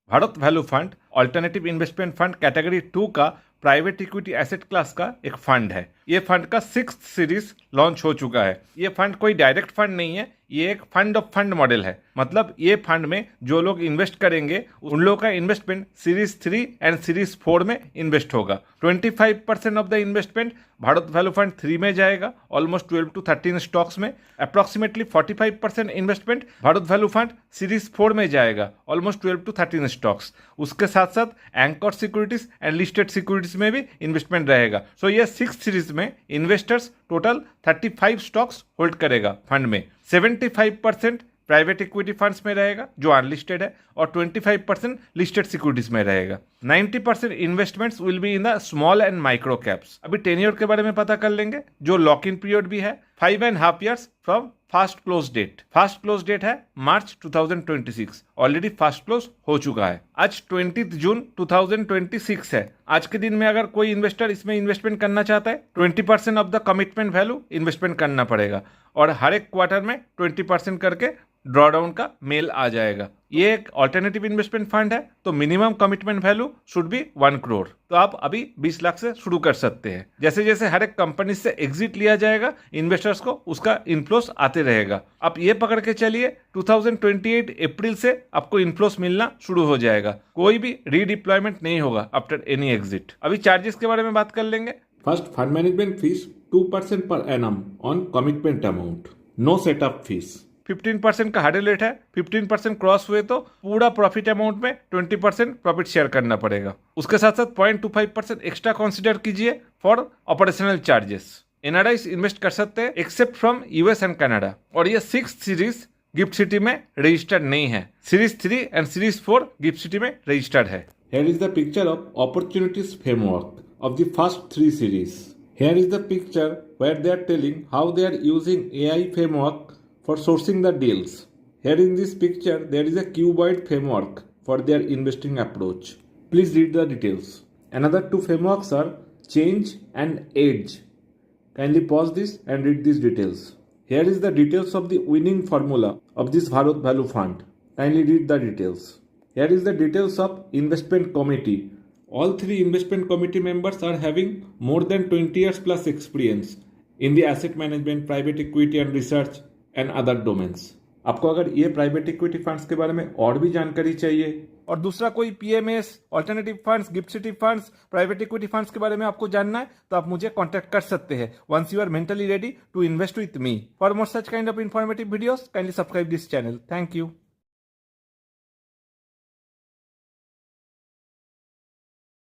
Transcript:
Bharat value fund alternative investment fund category 2 का private equity asset class का एक fund है। ये फंड का 6th सीरीज लॉन्च हो चुका है। ये फंड कोई डायरेक्ट फंड नहीं है, ये एक फंड ऑफ फंड मॉडल है। मतलब ये फंड में जो लोग इन्वेस्ट करेंगे उन लोगों का इन्वेस्टमेंट सीरीज 3 एंड सीरीज 4 में इन्वेस्ट होगा। 25% of the investment Bharat value fund 3 में जाएगा, ऑलमोस्ट 12 to 13 स्टॉक्स में। Approximately 45% investment Bharat value fund series 4 में जाएगा, ऑलमोस्ट 12 to 13 स्टॉक्स। उसके साथ साथ anchor securities and listed securities में भी इन्वेस्टमेंट रहेगा। सो ये 6th सीरीज में इन्वेस्टर्स टोटल 35 स्टॉक्स होल्ड करेगा फंड में। 75% प्राइवेट इक्विटी फंड्स में रहेगा जो अनलिस्टेड है, और 25% लिस्टेड सिक्योरिटीज में रहेगा। 90% investments will be in the small and micro caps. अभी टेन्योर के बारे में पता कर लेंगे, जो लॉक इन पीरियड भी है 5.5 years from fast close date. Fast close date है मार्च 2026। ऑलरेडी फास्ट क्लोज हो चुका है। आज 20 जून 2026 है। आज के दिन में अगर कोई इन्वेस्टर इसमें इन्वेस्टमेंट करना चाहता है 20% of the commitment value investment करना पड़ेगा, और हर एक क्वार्टर में 20% करके ड्रॉडाउन का मेल आ जाएगा। ये एक ऑल्टरनेटिव इन्वेस्टमेंट फंड है, तो minimum commitment value should be 1 crore. तो आप अभी 20 लाख से शुरू कर सकते हैं। जैसे जैसे हर एक कंपनी से एग्जिट लिया जाएगा, इन्वेस्टर्स को उसका इनफ्लोस आते रहेगा। आप ये पकड़ के चलिए 2028 अप्रैल से आपको इनफ्लोस मिलना शुरू हो जाएगा। कोई भी रीडिप्लॉयमेंट नहीं होगा आफ्टर एनी एग्जिट। अभी चार्जेस के बारे में बात कर लेंगे। First, fund management fees 2% per annum on commitment amount, no setup fee. 15% का हार्डल रेट है। 15% क्रॉस हुए तो पूरा प्रॉफिट अमाउंट में 20% प्रॉफिट शेयर करना पड़ेगा। उसके साथ साथ 0.25% एक्स्ट्रा कंसीडर कीजिए for operational charges. NRIs invest कर सकते हैं except from US and Canada. और ये 6th सीरीज गिफ्ट सिटी में रजिस्टर्ड नहीं है। Series 3 and series 4 GIFT City में रजिस्टर्ड है। Here is the picture of opportunities framework of the first 3 series. Here is the picture where they are telling how they are using AI framework for sourcing the deals. Here in this picture, there is a cuboid framework for their investing approach. Please read the details. Another 2 frameworks are Change and Edge. Kindly pause this and read these details. Here is the details of the winning formula of this Bharat Value Fund. Kindly read the details. Here is the details of investment committee. All 3 investment committee members are having more than 20 years plus experience in the asset management, private equity and research and other domains. आपको अगर ये private equity funds के बारे में और भी जानकारी चाहिए, और दूसरा कोई PMS, alternative funds, gift city funds, private equity funds के बारे में आपको जानना है, तो आप मुझे कांटेक्ट कर सकते हैं once you are mentally ready to invest with me. For more such kind of informative videos kindly subscribe this channel. Thank you.